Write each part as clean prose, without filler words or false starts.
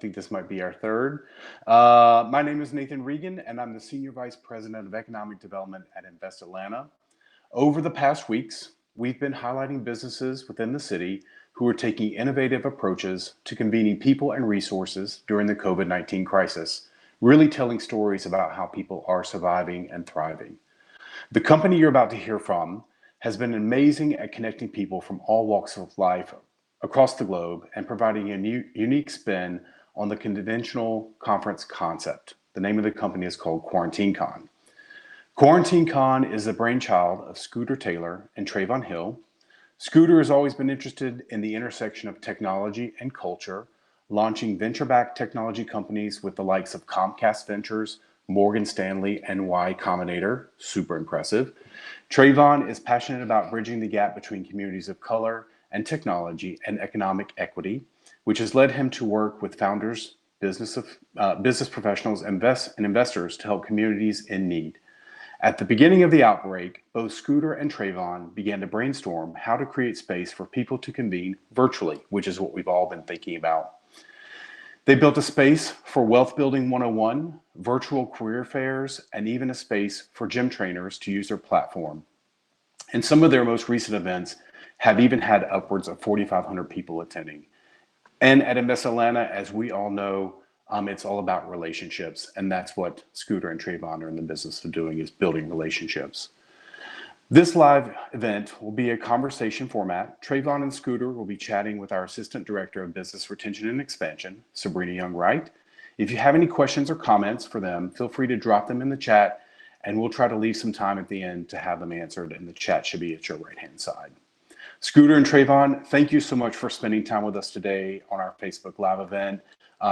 think this might be our third. My name is Nathan Regan, and I'm the Senior Vice President of Economic Development at Invest Atlanta. Over the past weeks, we've been highlighting businesses within the city who are taking innovative approaches to convening people and resources during the COVID-19 crisis, really telling stories about how people are surviving and thriving. The company you're about to hear from has been amazing at connecting people from all walks of life across the globe and providing a unique spin on the conventional conference concept. The name of the company is called QuarantineCon. QuarantineCon is the brainchild of Scooter Taylor and Trayvon Hill. Scooter has always been interested in the intersection of technology and culture, launching venture-backed technology companies with the likes of Comcast Ventures, Morgan Stanley, and Y Combinator, super impressive. Trayvon is passionate about bridging the gap between communities of color and technology and economic equity, which has led him to work with founders, business professionals, and investors to help communities in need. At the beginning of the outbreak, both Scooter and Trayvon began to brainstorm how to create space for people to convene virtually, which is what we've all been thinking about. They built a space for Wealth Building 101, virtual career fairs, and even a space for gym trainers to use their platform. And some of their most recent events have even had upwards of 4,500 people attending. And at Invest Atlanta, as we all know, it's all about relationships. And that's what Scooter and Trayvon are in the business of doing, is building relationships. This live event will be a conversation format. Trayvon and Scooter will be chatting with our Assistant Director of Business Retention and Expansion, Sabrina Young-Wright. If you have any questions or comments for them, feel free to drop them in the chat, and we'll try to leave some time at the end to have them answered, and the chat should be at your right-hand side. Scooter and Trayvon, thank you so much for spending time with us today on our Facebook Live event.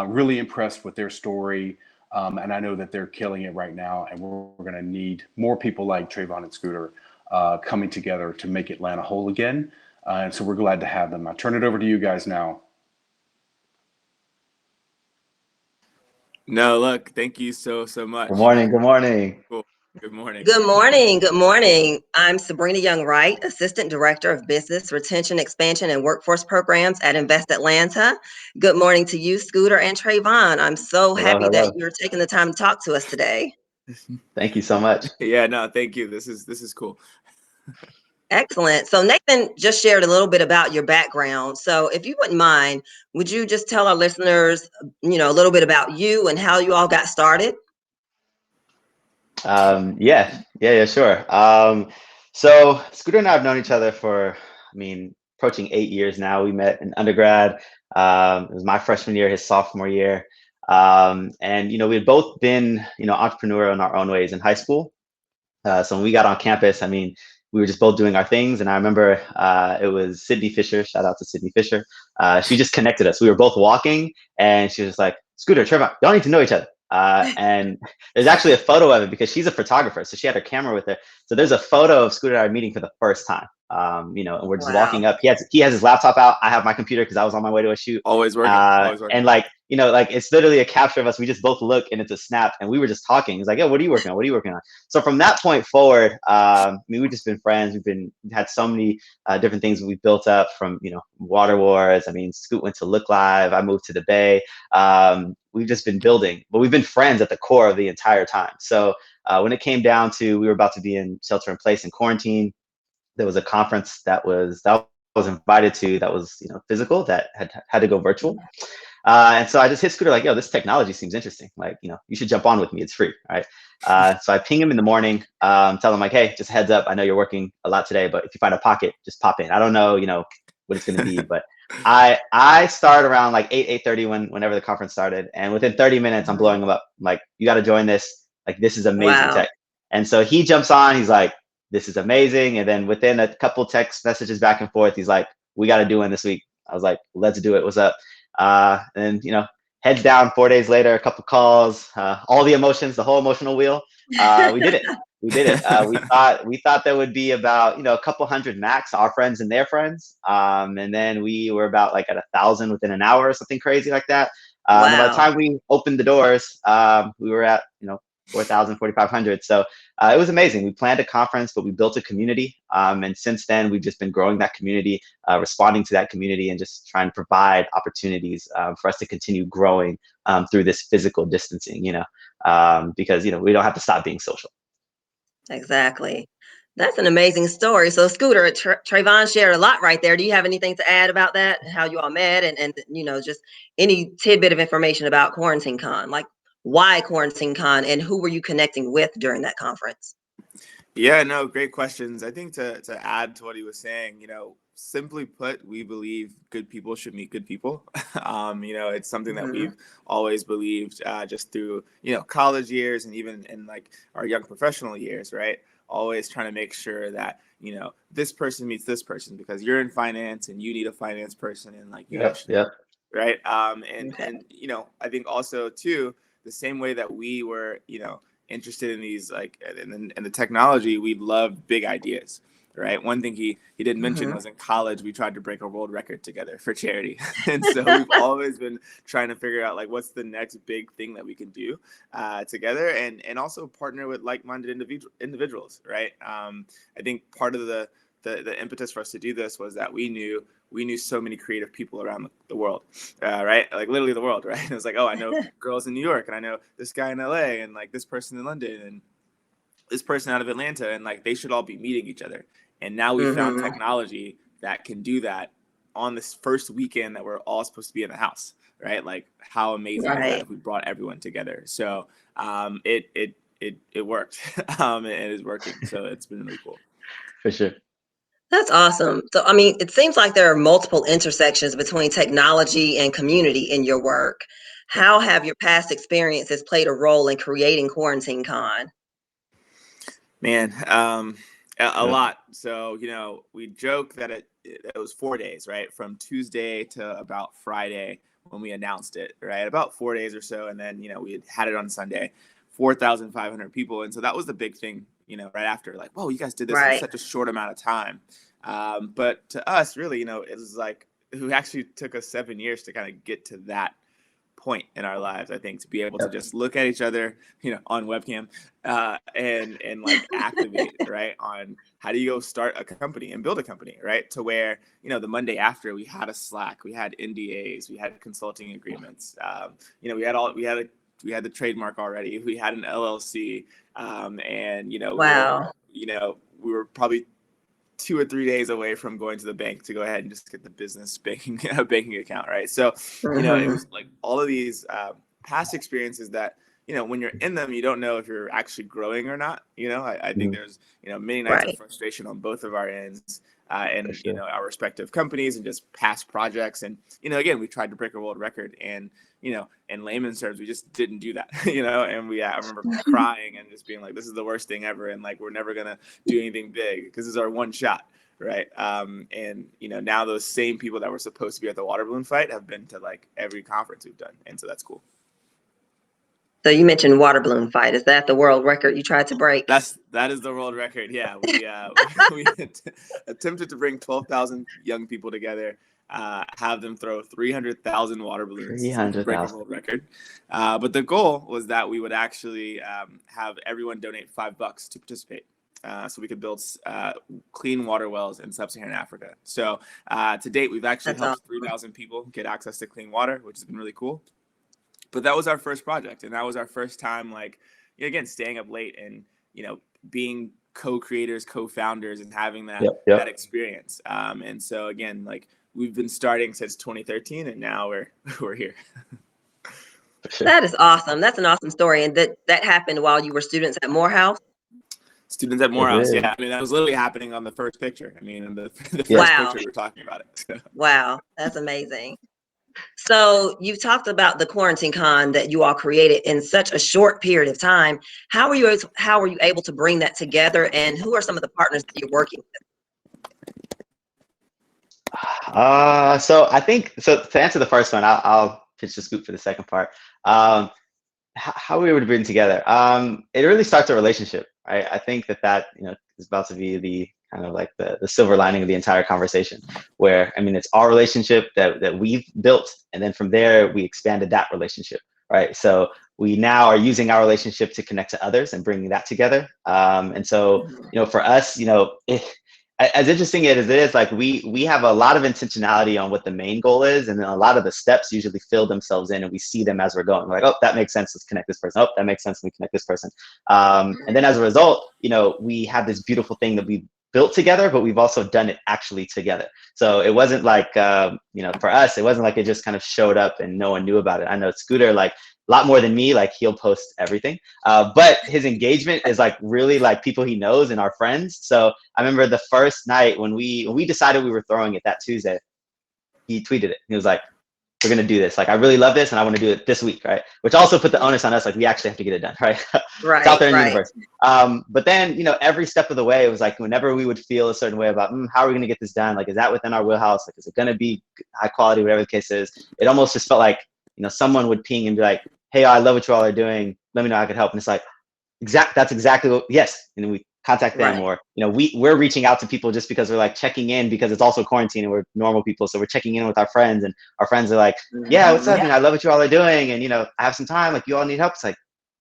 Really impressed with their story, and I know that they're killing it right now, and we're going to need more people like Trayvon and Scooter coming together to make Atlanta whole again. And so we're glad to have them. I'll turn it over to you guys now. No, look, thank you so much. Good morning. Good morning. Cool. Good morning. Good morning. Good morning. I'm Sabrina Young-Wright, Assistant Director of Business Retention, Expansion, and Workforce Programs at Invest Atlanta. Good morning to you, Scooter and Trayvon. I'm so happy that you're taking the time to talk to us today. Thank you so much. Yeah, no, thank you. This is cool. Excellent. So Nathan just shared a little bit about your background. So if you wouldn't mind, would you just tell our listeners, a little bit about you and how you all got started? Yeah, sure. So Scooter and I have known each other for, approaching 8 years now. We met in undergrad. It was my freshman year, his sophomore year. And, we had both been, entrepreneurial in our own ways in high school. So when we got on campus, we were just both doing our things. And I remember it was Sydney Fisher. Shout out to Sydney Fisher. She just connected us. We were both walking, and she was like, Scooter, Trevor, y'all need to know each other. And there's actually a photo of it because she's a photographer. So she had her camera with her. So there's a photo of Scooter and I meeting for the first time. And we're just walking up. He has his laptop out. I have my computer because I was on my way to a shoot. Always working. And it's literally a capture of us. We just both look, and it's a snap, and we were just talking. He's like, "Yo, what are you working on? What are you working on?" So from that point forward, we've just been friends. We've had so many different things we built up from, Water Wars. Scoot went to Look Live. I moved to the Bay. We've just been building, but we've been friends at the core of the entire time. So when it came down to, we were about to be in shelter in place and quarantine, there was a conference that was invited to that was, physical, that had to go virtual. And so I just hit Scooter like, yo, this technology seems interesting. Like, you should jump on with me. It's free, right? So I ping him in the morning, tell him like, hey, just a heads up. I know you're working a lot today, but if you find a pocket, just pop in. I don't know, what it's going to be, but I start around like 8:30 whenever the conference started. And within 30 minutes, I'm blowing him up. I'm like, you got to join this. Like, this is amazing tech. And so he jumps on. He's like, this is amazing. And then within a couple text messages back and forth, he's like, we got to do one this week. I was like, let's do it. What's up? And heads down 4 days later, a couple calls, all the emotions, the whole emotional wheel. We did it. We thought there would be about, a couple hundred max, our friends and their friends. And then we were about like at 1,000 within an hour or something crazy like that. And by the time we opened the doors, we were at, 4,000, 4,500. So it was amazing. We planned a conference, but we built a community. And since then, we've just been growing that community, responding to that community, and just trying to provide opportunities for us to continue growing through this physical distancing, because, we don't have to stop being social. Exactly. That's an amazing story. So Scooter, Trayvon shared a lot right there. Do you have anything to add about that? How you all met and just any tidbit of information about QuarantineCon, like why QuarantineCon and who were you connecting with during that conference? Yeah, no, great questions. I think to add to what he was saying, simply put, we believe good people should meet good people. It's something that we've always believed just through, college years and even in like our young professional years, right? Always trying to make sure that, this person meets this person because you're in finance and you need a finance person and like, right? And I think also too, the same way that we were, interested in these like in the technology, we loved big ideas, right? One thing he didn't mention was in college we tried to break a world record together for charity. And so we've always been trying to figure out like what's the next big thing that we can do together and also partner with like-minded individuals, right? I think part of the impetus for us to do this was that we knew so many creative people around the world, right? Like literally the world, right? It was like, oh, I know girls in New York, and I know this guy in LA, and like this person in London, and this person out of Atlanta, and like they should all be meeting each other. And now we found technology that can do that on this first weekend that we're all supposed to be in the house, right? Like how amazing is that if we brought everyone together? So it worked, and it is working. So it's been really cool. For sure. That's awesome. So, I mean, it seems like there are multiple intersections between technology and community in your work. How have your past experiences played a role in creating QuarantineCon? Man, a lot. So, we joke that it was 4 days, right? From Tuesday to about Friday when we announced it, right? About 4 days or so. And then, we had it on Sunday, 4,500 people. And so that was the big thing, right after, like, whoa, you guys did this in such a short amount of time. But to us, really, it was like, it actually took us 7 years to kind of get to that point in our lives, I think, to be able to just look at each other, on webcam, and like activate, right, on how do you go start a company and build a company, right? To where, the Monday after we had a Slack, we had NDAs, we had consulting agreements, we had the trademark already, we had an LLC, and we were probably 2 or 3 days away from going to the bank to go ahead and just get the business banking account, right? So, it was like all of these past experiences that, when you're in them, you don't know if you're actually growing or not. I think there's, many nights of frustration on both of our ends and, our respective companies and just past projects. And, again, we tried to break a world record and, in layman's terms, we just didn't do that, and I remember crying and just being like, this is the worst thing ever. And like, we're never going to do anything big because this is our one shot. Right. And, now those same people that were supposed to be at the water balloon fight have been to like every conference we've done. And so that's cool. So you mentioned water balloon fight. Is that the world record you tried to break? That is the world record. Yeah. We attempted to bring 12,000 young people together, have them throw 300,000 water balloons to break a world record. But the goal was that we would actually have everyone donate $5 to participate. So we could build clean water wells in sub-Saharan Africa. So to date, we've actually helped 3,000 people get access to clean water, which has been really cool. But that was our first project, and that was our first time, like, again, staying up late and, being co-creators, co-founders, and having that experience. And so, again, like, we've been starting since 2013, and now we're here. That is awesome. That's an awesome story. And that happened while you were students at Morehouse? Students at Morehouse, yeah. I mean, that was literally happening on the first picture. I mean, in the first picture, we're talking about it. So. Wow, that's amazing. So you've talked about the QuarantineCon that you all created in such a short period of time. How were you able to bring that together, and who are some of the partners that you're working with? So I think, to answer the first one, I'll pitch the scoop for the second part. How we were bring together. It really starts a relationship, right? I think that is about to be the kind of like the silver lining of the entire conversation, where, I mean, it's our relationship that we've built, and then from there we expanded that relationship, right? So we now are using our relationship to connect to others and bringing that together. And so, for us, as interesting as it is, like we have a lot of intentionality on what the main goal is, and then a lot of the steps usually fill themselves in, and we see them as we're going. We're like, oh, that makes sense. Let's connect this person. Oh, that makes sense. We connect this person. And then as a result, we have this beautiful thing that we built together, but we've also done it actually together. So it wasn't like, for us, it wasn't like it just kind of showed up and no one knew about it. I know Scooter, like a lot more than me, like he'll post everything. But his engagement is like really like people he knows and our friends. So I remember the first night when we decided we were throwing it that Tuesday, he tweeted it. He was like, we're going to do this. Like, I really love this and I want to do it this week, right? Which also put the onus on us. Like, we actually have to get it done, right? It's out there in the universe. But then, every step of the way, it was like, whenever we would feel a certain way about, how are we going to get this done? Like, is that within our wheelhouse? Like, is it going to be high quality, whatever the case is? It almost just felt like, someone would ping and be like, hey, I love what you all are doing. Let me know how I could help. And it's like, that's exactly what, yes. And then we contact them, or we're reaching out to people just because we're like checking in, because it's also quarantine and we're normal people, so we're checking in with our friends, and our friends are like, yeah, what's up? I love what you all are doing, and I have some time, like, you all need help. It's like,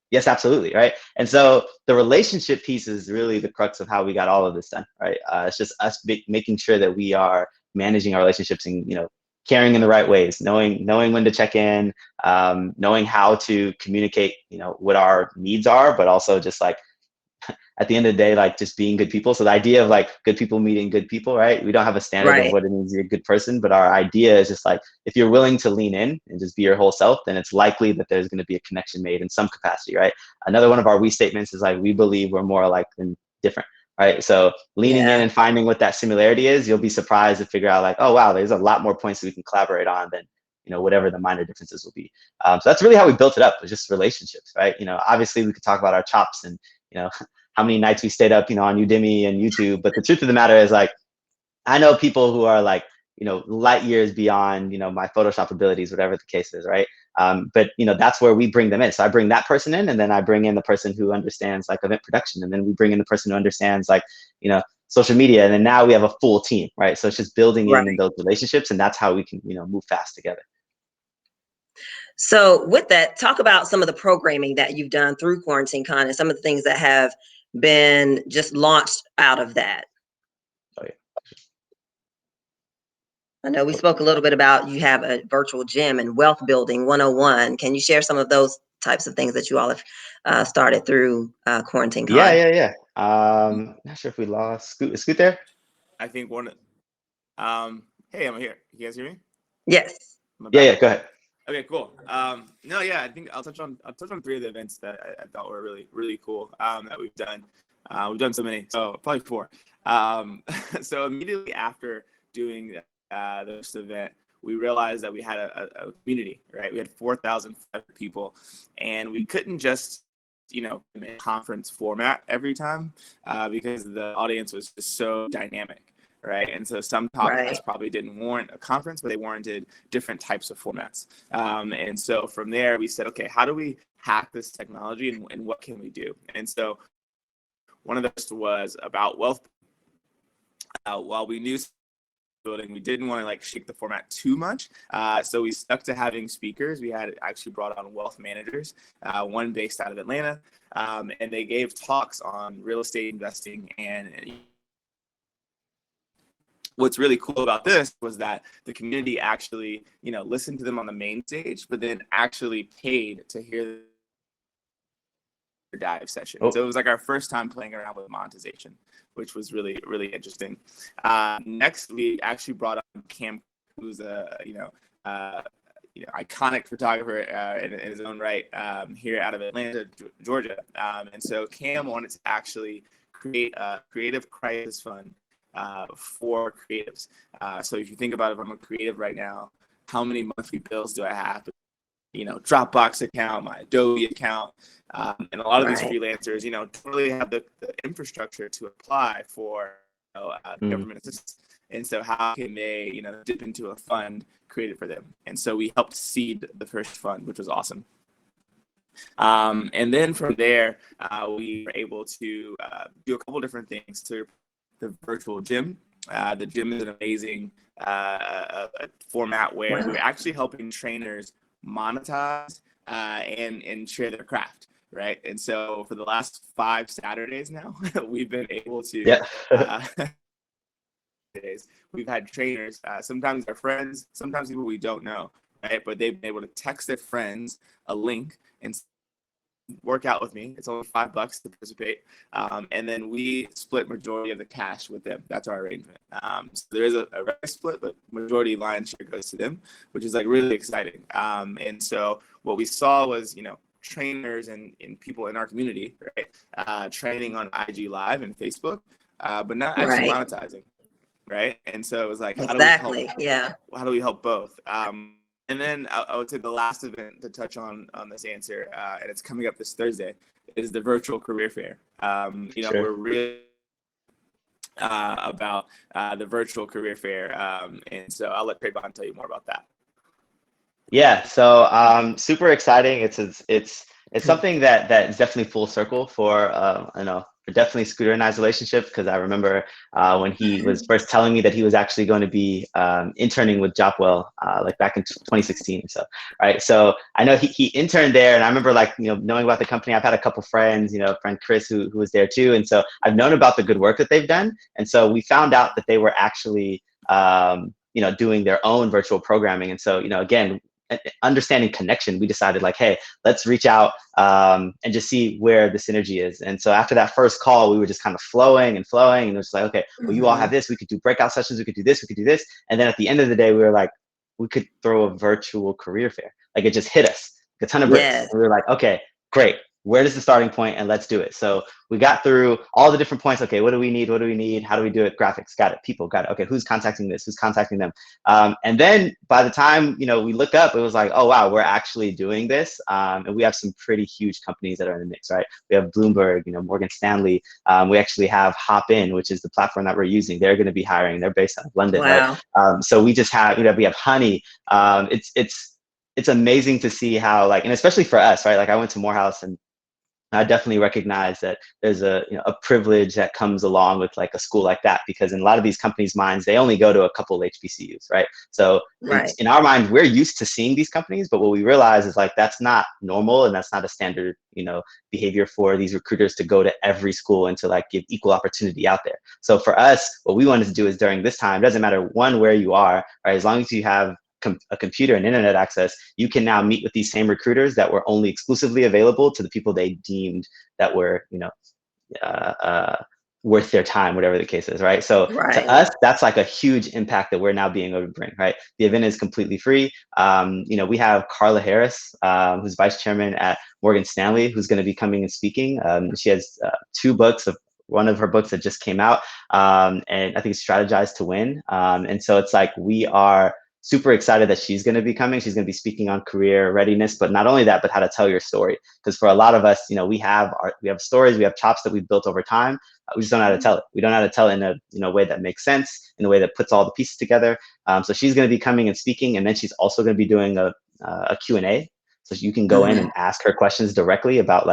yes, absolutely, right? And so the relationship piece is really the crux of how we got all of this done, right? It's just us making sure that we are managing our relationships and caring in the right ways, knowing when to check in, knowing how to communicate what our needs are, but also just like, at the end of the day, like, just being good people. So the idea of like good people meeting good people, right? We don't have a standard of what it means to be a good person, but our idea is just like, if you're willing to lean in and just be your whole self, then it's likely that there's going to be a connection made in some capacity, right? Another one of our we statements is like, we believe we're more alike than different, right? So leaning in and finding what that similarity is, you'll be surprised to figure out like, oh wow, there's a lot more points that we can collaborate on than whatever the minor differences will be. So that's really how we built it up, was just relationships, right? Obviously we could talk about our chops and how many nights we stayed up, on Udemy and YouTube. But the truth of the matter is, like, I know people who are like, light years beyond, my Photoshop abilities, whatever the case is, right? But that's where we bring them in. So I bring that person in, and then I bring in the person who understands like event production, and then we bring in the person who understands like, social media, and then now we have a full team, right? So it's just building in those relationships, and that's how we can, move fast together. So with that, talk about some of the programming that you've done through QuarantineCon and some of the things that have been just launched out of that. Oh, yeah. I know we spoke a little bit about, you have a virtual gym and wealth building 101. Can you share some of those types of things that you all have started through QuarantineCon? Yeah. Not sure if we lost Scoot. Is Scoot there? I think hey, I'm here. You guys hear me? Yes. Yeah, go ahead. Okay, cool. No, yeah, I think I'll touch on 3 of the events that I thought were really, really cool that we've done. We've done so many, so probably 4. So immediately after doing this event, we realized that we had a community, right? We had 4,000 people, and we couldn't just, in a conference format every time because the audience was just so dynamic. Right. And so some topics probably didn't warrant a conference, but they warranted different types of formats. And so from there, we said, okay, how do we hack this technology and what can we do? And so one of those was about wealth. While we knew building, we didn't want to like shake the format too much. So we stuck to having speakers. We had actually brought on wealth managers, one based out of Atlanta, and they gave talks on real estate investing. And what's really cool about this was that the community actually, listened to them on the main stage, but then actually paid to hear their dive session. So it was like our first time playing around with monetization, which was really, really interesting. Next, we actually brought on Cam, who's a, iconic photographer in his own right here out of Atlanta, Georgia. And so Cam wanted to actually create a creative crisis fund for creatives. So if you think about it, if I'm a creative right now, how many monthly bills do I have? Dropbox account, my Adobe account, and a lot of these freelancers, don't really have the infrastructure to apply for government assistance. And so how can they, dip into a fund created for them? And so we helped seed the first fund, which was awesome. And then from there, we were able to do a couple different things to the virtual gym. The gym is an amazing format where we're actually helping trainers monetize and share their craft, right? And so for the last 5 Saturdays now, we've been able to. Yeah. We've had trainers, sometimes our friends, sometimes people we don't know, right? But they've been able to text their friends a link and work out with me. It's only $5 to participate, and then we split majority of the cash with them. That's our arrangement. So there is a revenue split, but majority lion's share goes to them, which is like really exciting. And so what we saw was, trainers and people in our community, right, training on IG Live and Facebook, but not actually monetizing, right? And so it was like, how do we help both? And then I would say the last event to touch on this answer, and it's coming up this Thursday, is the virtual career fair. We're really about the virtual career fair, and so I'll let Trayvon tell you more about that. Yeah, so super exciting. It's something that is definitely full circle for definitely Scooter and I's relationship, because I remember when he was first telling me that he was actually going to be interning with Jopwell like back in 2016 or so, right? So I know he interned there, and I remember knowing about the company. I've had a couple friends, friend Chris who was there too, and so I've known about the good work that they've done, and so we found out that they were actually doing their own virtual programming, and so again, understanding connection, we decided hey, let's reach out and just see where the synergy is. And so after that first call, we were just kind of flowing, and it was like, okay, well, you all have this, we could do breakout sessions, we could do this, we could do this. And then at the end of the day, we were like, we could throw a virtual career fair. It just hit us a ton of bricks. Yes. And we were like, okay, great. Where is the starting point? And let's do it. So we got through all the different points. Okay, what do we need? What do we need? How do we do it? Graphics, got it. People, got it. Okay, who's contacting this? Who's contacting them? And then by the time we look up, it was like, oh wow, we're actually doing this. And we have some pretty huge companies that are in the mix, right? We have Bloomberg, Morgan Stanley. We actually have Hopin, which is the platform that we're using. They're going to be hiring. They're based out of London, wow. right? So we just have we have Honey. It's amazing to see how and especially for us, right? I went to Morehouse, and I definitely recognize that there's a privilege that comes along with a school like that, because in a lot of these companies' minds, they only go to a couple of HBCUs, right? So in our mind, we're used to seeing these companies, but what we realize is that's not normal, and that's not a standard behavior for these recruiters to go to every school and to give equal opportunity out there. So for us, what we wanted to do is during this time, it doesn't matter where you are, right? As long as you have a computer and internet access, you can now meet with these same recruiters that were only exclusively available to the people they deemed that were worth their time, whatever the case is, right? So to us, that's a huge impact that we're now being able to bring, right? The event is completely free. We have Carla Harris, who's vice chairman at Morgan Stanley, who's going to be coming and speaking. She has 2 books. One of her books that just came out, and I think it's Strategize to Win. And so it's we are super excited that she's going to be coming. She's going to be speaking on career readiness, but not only that, but how to tell your story. Because for a lot of us, we have stories, we have chops that we've built over time. We just don't know how to tell it. We don't know how to tell it in a way that makes sense, in a way that puts all the pieces together. So she's going to be coming and speaking, and then she's also going to be doing a Q&A. So you can go in and ask her questions directly about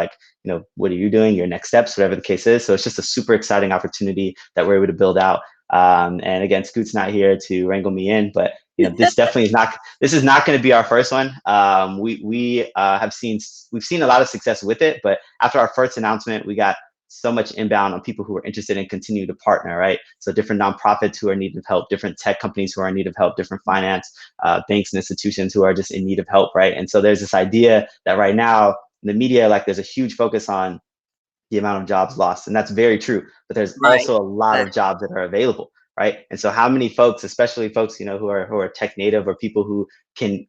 what are you doing, your next steps, whatever the case is. So it's just a super exciting opportunity that we're able to build out. And again, Scoot's not here to wrangle me in, but this definitely is not. This is not going to be our first one. We've seen a lot of success with it, but after our first announcement, we got so much inbound on people who are interested in continuing to partner, right? So different nonprofits who are in need of help, different tech companies who are in need of help, different finance, banks and institutions who are just in need of help, right? And so there's this idea that right now in the media, there's a huge focus on the amount of jobs lost, and that's very true. But there's also a lot of jobs that are available, right? And so how many folks, especially folks who are tech native, or people who can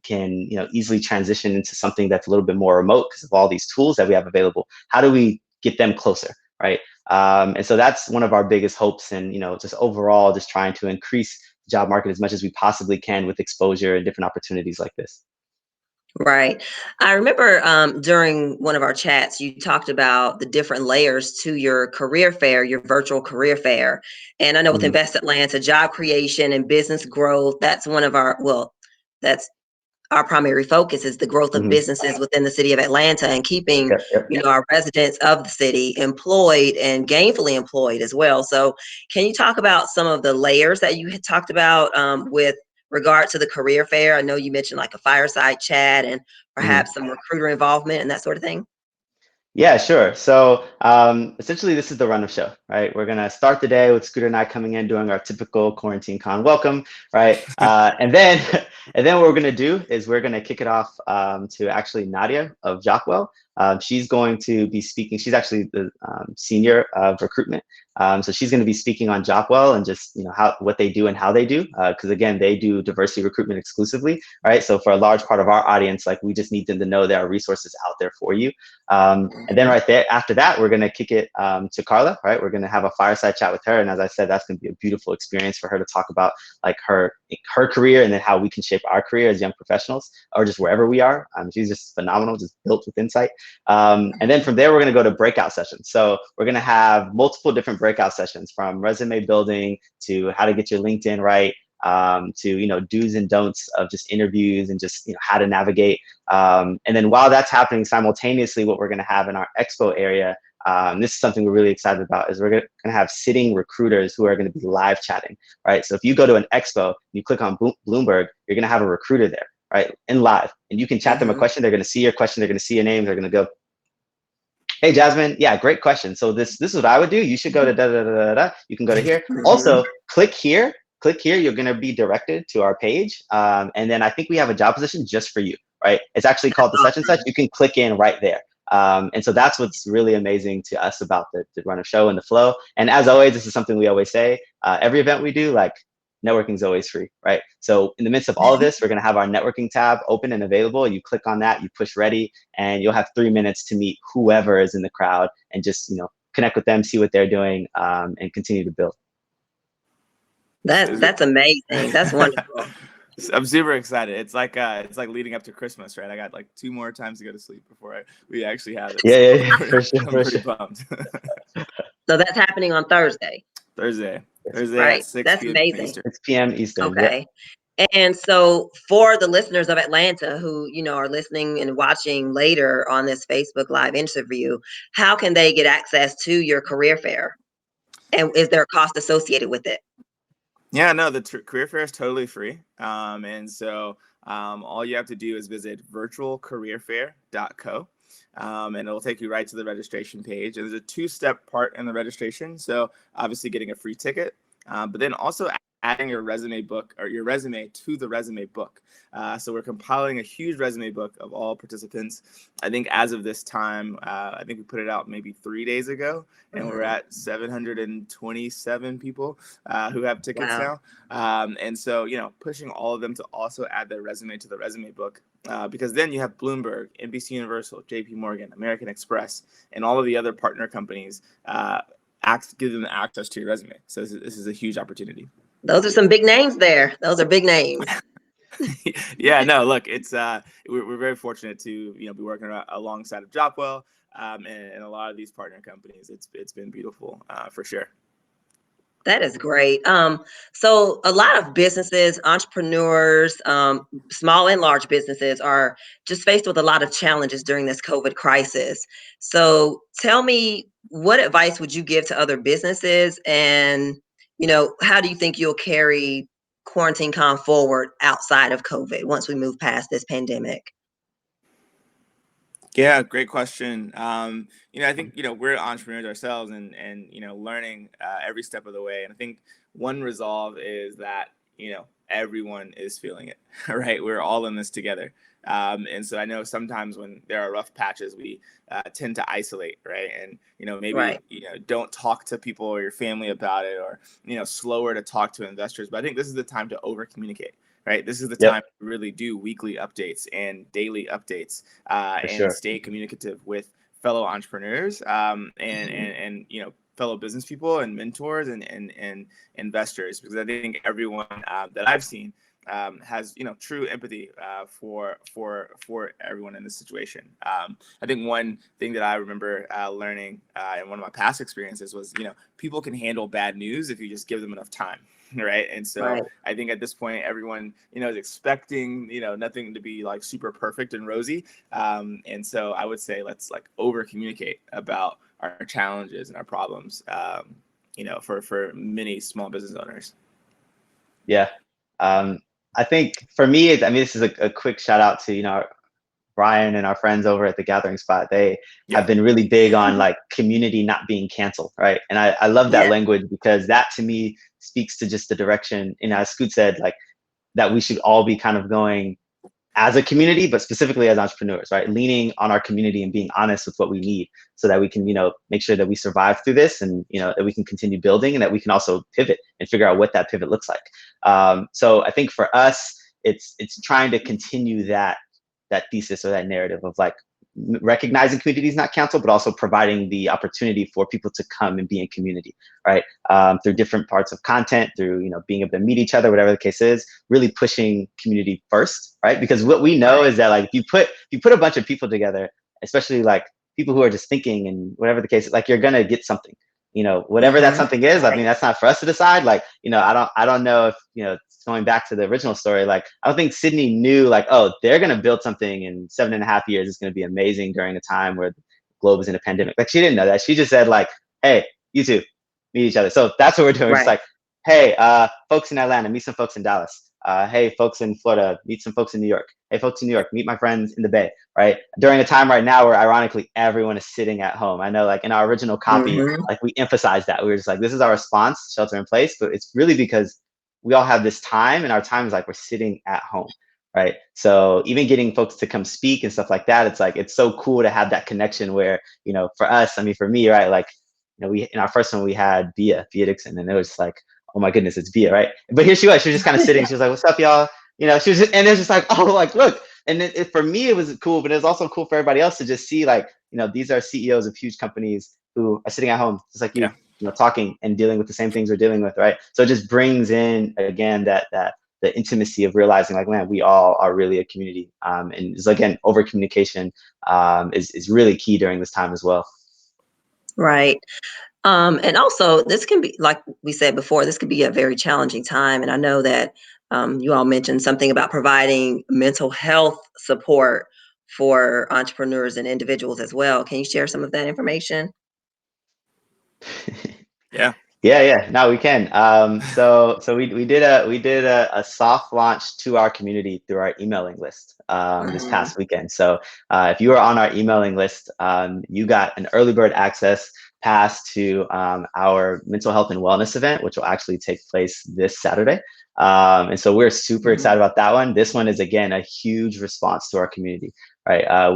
easily transition into something that's a little bit more remote because of all these tools that we have available, how do we get them closer, right? And so that's one of our biggest hopes, and just overall just trying to increase the job market as much as we possibly can with exposure and different opportunities like this. Right. I remember during one of our chats, you talked about the different layers to your career fair, your virtual career fair. And I know with Invest Atlanta, job creation and business growth, that's that's our primary focus, is the growth of businesses within the city of Atlanta, and keeping our residents of the city employed and gainfully employed as well. So can you talk about some of the layers that you had talked about with regard to the career fair? I know you mentioned a fireside chat and perhaps some recruiter involvement and that sort of thing? Yeah, sure. So essentially, this is the run of show, right? We're gonna start the day with Scooter and I coming in doing our typical QuarantineCon welcome, right? And then and then what we're gonna do is we're gonna kick it off to actually Nadia of Jockwell. She's going to be speaking. She's actually the senior of recruitment, so she's going to be speaking on Jockwell and just what they do and how they do. Because again, they do diversity recruitment exclusively, right? So for a large part of our audience, like we just need them to know there are resources out there for you. And then right there, after that, we're going to kick it to Carla, right? We're going to have a fireside chat with her. And as I said, that's going to be a beautiful experience for her to talk about like her career and then how we can shape our career as young professionals or just wherever we are. She's just phenomenal, just built with insight. And then from there, we're going to go to breakout sessions. So we're going to have multiple different breakout sessions from resume building to how to get your LinkedIn right, to do's and don'ts of just interviews and just how to navigate. And then while that's happening simultaneously, what we're going to have in our expo area, this is something we're really excited about, is we're going to have sitting recruiters who are going to be live chatting, right? So if you go to an expo, you click on Bloomberg, you're going to have a recruiter there, right, in live, and you can chat them a question. They're going to see your question. They're going to see your name. They're going to go, "Hey, Jasmine, yeah, great question. So this is what I would do. You should go to da da da da da. You can go to here. Also, click here. Click here. You're going to be directed to our page. And then I think we have a job position just for you, right? It's actually called the such and such. You can click in right there. And so that's what's really amazing to us about the run of show and the flow. And as always, this is something we always say. Every event we do, like, networking is always free, right? So in the midst of all of this, we're going to have our networking tab open and available. You click on that, you push ready, and you'll have 3 minutes to meet whoever is in the crowd and just connect with them, see what they're doing, and continue to build. That's amazing. That's wonderful. I'm super excited. It's like leading up to Christmas, right? I got like 2 more times to go to sleep before we actually have it. Yeah, for sure. I'm pretty pumped. So that's happening on Thursday. Thursday Right. at 6 That's p.m. amazing. Eastern. 6 p.m. Eastern. Okay. Yep. And so for the listeners of Atlanta who, are listening and watching later on this Facebook Live interview, how can they get access to your career fair? And is there a cost associated with it? Yeah, no, the career fair is totally free. And so all you have to do is visit virtualcareerfair.co. And it'll take you right to the registration page. And there's a 2-step part in the registration. So obviously getting a free ticket, but then also adding your resume book or your resume to the resume book. So we're compiling a huge resume book of all participants. I think as of this time, I think we put it out maybe 3 days ago, and we're at 727 people who have tickets now. And so, pushing all of them to also add their resume to the resume book, because then you have Bloomberg, NBC Universal, JP Morgan, American Express, and all of the other partner companies give them access to your resume. So this is a huge opportunity. Those are some big names there. Those are big names. Yeah, no, look, it's we're very fortunate to be working alongside of Jopwell and a lot of these partner companies. It's been beautiful for sure. That is great. So a lot of businesses, entrepreneurs, small and large businesses are just faced with a lot of challenges during this COVID crisis. So tell me, what advice would you give to other businesses, and how do you think you'll carry QuarantineCon forward outside of COVID once we move past this pandemic? Yeah, great question. I think we're entrepreneurs ourselves, and learning every step of the way. And I think one resolve is that everyone is feeling it, right? We're all in this together. And so I know sometimes when there are rough patches, we tend to isolate, right? And maybe don't talk to people or your family about it, or slower to talk to investors. But I think this is the time to over communicate. Right. This is the time to really do weekly updates and daily updates and stay communicative with fellow entrepreneurs and fellow business people and mentors and investors, because I think everyone that I've seen has true empathy for everyone in this situation. I think one thing that I remember learning in one of my past experiences was people can handle bad news if you just give them enough time. Right. And so I think at this point, everyone, is expecting, nothing to be like super perfect and rosy. And so I would say let's over communicate about our challenges and our problems, for many small business owners. Yeah. I think for me, this is a quick shout out to, Brian and our friends over at the Gathering Spot, they Yeah. have been really big on like community not being canceled, right? And I love that Yeah. language, because that to me speaks to just the direction, as Scoot said, like that we should all be kind of going as a community, but specifically as entrepreneurs, right? Leaning on our community and being honest with what we need, so that we can, make sure that we survive through this, and, that we can continue building, and that we can also pivot and figure out what that pivot looks like. So I think for us, it's trying to continue that thesis or that narrative of like recognizing communities not canceled, but also providing the opportunity for people to come and be in community, right? Through different parts of content, through being able to meet each other, whatever the case is, really pushing community first, right? Because what we know is that like if you put a bunch of people together, especially like people who are just thinking and whatever the case is, like you're gonna get something. Whatever that something is. I mean, that's not for us to decide. Like, I don't know if, going back to the original story, like, I don't think Sydney knew like, oh, they're going to build something in 7.5 years. It's going to be amazing during a time where the globe is in a pandemic. Like, she didn't know that. She just said like, hey, you two meet each other. So that's what we're doing. We're just like, hey, folks in Atlanta, meet some folks in Dallas. Hey, folks in Florida, meet some folks in New York. Hey, folks in New York, meet my friends in the Bay, right? During a time right now where ironically everyone is sitting at home. I know like in our original copy, like we emphasized that. We were just like, this is our response to shelter in place, but it's really because we all have this time, and our time is like we're sitting at home, right? So even getting folks to come speak and stuff like that, it's like, it's so cool to have that connection where, for us, I mean, for me, right? Like, we, in our first one, we had Bia Dixon, and it was like, oh my goodness, it's Bia, right? But here she was just kind of sitting. She was like, what's up, y'all? She was just, and it was just like, oh, like, look. And for me, it was cool, but it was also cool for everybody else to just see like, these are CEOs of huge companies who are sitting at home, just like you, talking and dealing with the same things we're dealing with, right? So it just brings in, again, that the intimacy of realizing like, man, we all are really a community. And it's, again, over communication is really key during this time as well. Right. And also, this can be, like we said before, this could be a very challenging time. And I know that you all mentioned something about providing mental health support for entrepreneurs and individuals as well. Can you share some of that information? Yeah. No, we can. So we did a soft launch to our community through our emailing list this past weekend. So if you are on our emailing list, you got an early bird access pass to our mental health and wellness event, which will actually take place this Saturday. And so we're super excited about that one. This one is, again, a huge response to our community, right?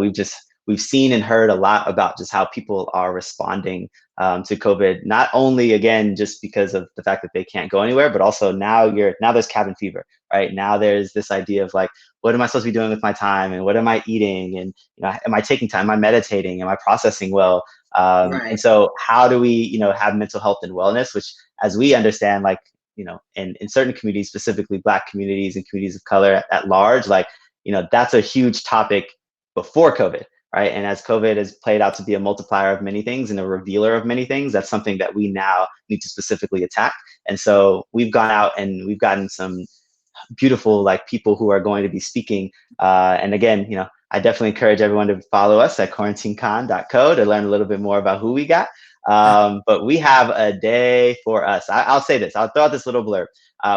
We've seen and heard a lot about just how people are responding to COVID, not only, again, just because of the fact that they can't go anywhere, but also now there's cabin fever, right? Now there's this idea of like, what am I supposed to be doing with my time, and what am I eating, and am I taking time, am I meditating, am I processing well? And so how do we, have mental health and wellness, which, as we understand, like, in certain communities, specifically Black communities and communities of color at large, like, that's a huge topic before COVID. Right. And as COVID has played out to be a multiplier of many things and a revealer of many things, that's something that we now need to specifically attack. And so we've gone out and we've gotten some beautiful like people who are going to be speaking. And again, I definitely encourage everyone to follow us at QuarantineCon.co to learn a little bit more about who we got. But we have a day for us. I'll say this, I'll throw out this little blurb.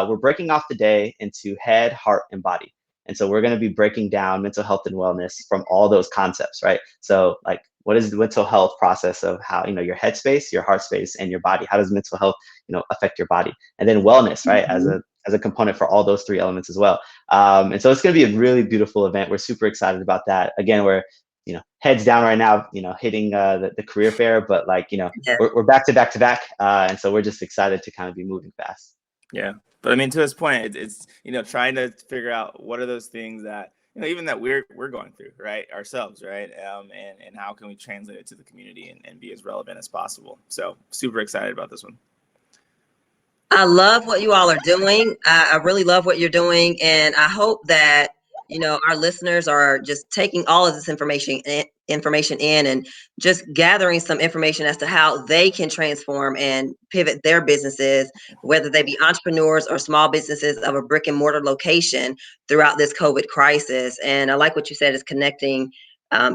We're breaking off the day into head, heart, and body. And so we're going to be breaking down mental health and wellness from all those concepts, right? So like, what is the mental health process of how, your head space, your heart space, and your body? How does mental health, affect your body? And then wellness, right? As a component for all those three elements as well. And so it's going to be a really beautiful event. We're super excited about that. Again, we're, heads down right now, hitting the career fair, but like, we're back to back. And so we're just excited to kind of be moving fast. Yeah. But I mean, to his point, it's trying to figure out what are those things that even that we're going through, right, ourselves, right, and how can we translate it to the community and be as relevant as possible. So super excited about this one. I love what you all are doing. I really love what you're doing, and I hope that our listeners are just taking all of this information in and just gathering some information as to how they can transform and pivot their businesses, whether they be entrepreneurs or small businesses of a brick and mortar location throughout this COVID crisis. And I like what you said is connecting.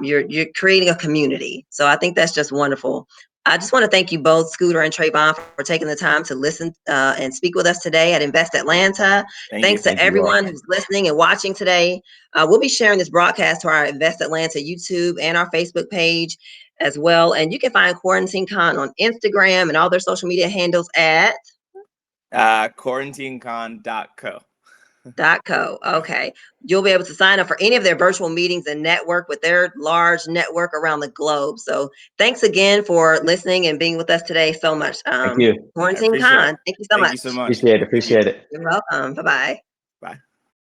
You're creating a community. So I think that's just wonderful. I just want to thank you both, Scooter and Trayvon, for taking the time to listen and speak with us today at Invest Atlanta. Thanks to Thank you all. everyone who's listening and watching today. We'll be sharing this broadcast to our Invest Atlanta YouTube and our Facebook page as well. And you can find QuarantineCon on Instagram and all their social media handles at QuarantineCon.co. .co. Okay. You'll be able to sign up for any of their virtual meetings and network with their large network around the globe. So thanks again for listening and being with us today so much. Thank you. QuarantineCon. Thank you so much. Thank you so much. Appreciate it. You're welcome. Bye-bye. Bye.